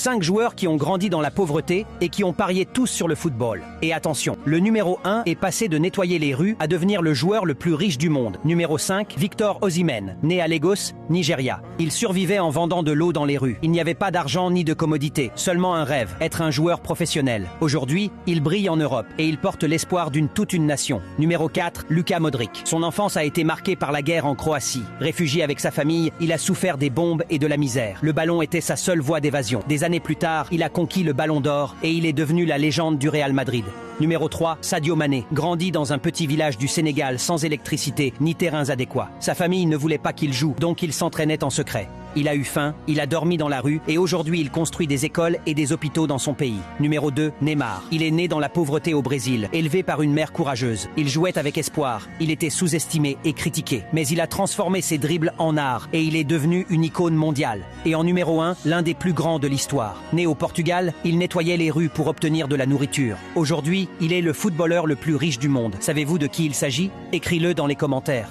5 joueurs qui ont grandi dans la pauvreté et qui ont parié tous sur le football. Et attention, le numéro 1 est passé de nettoyer les rues à devenir le joueur le plus riche du monde. Numéro 5, Victor Osimhen, né à Lagos, Nigeria. Il survivait en vendant de l'eau dans les rues. Il n'y avait pas d'argent ni de commodité, seulement un rêve, être un joueur professionnel. Aujourd'hui, il brille en Europe et il porte l'espoir toute une nation. Numéro 4, Luka Modric. Son enfance a été marquée par la guerre en Croatie. Réfugié avec sa famille, il a souffert des bombes et de la misère. Le ballon était sa seule voie d'évasion. Des années plus tard, il a conquis le Ballon d'Or et il est devenu la légende du Real Madrid. Numéro 3, Sadio Mané. Grandi dans un petit village du Sénégal sans électricité ni terrains adéquats. Sa famille ne voulait pas qu'il joue, donc il s'entraînait en secret. Il a eu faim, il a dormi dans la rue et aujourd'hui il construit des écoles et des hôpitaux dans son pays. Numéro 2, Neymar. Il est né dans la pauvreté au Brésil, élevé par une mère courageuse. Il jouait avec espoir, il était sous-estimé et critiqué. Mais il a transformé ses dribbles en art et il est devenu une icône mondiale. Et en numéro 1, l'un des plus grands de l'histoire. Né au Portugal, il nettoyait les rues pour obtenir de la nourriture. Aujourd'hui, il est le footballeur le plus riche du monde. Savez-vous de qui il s'agit? Écris-le dans les commentaires.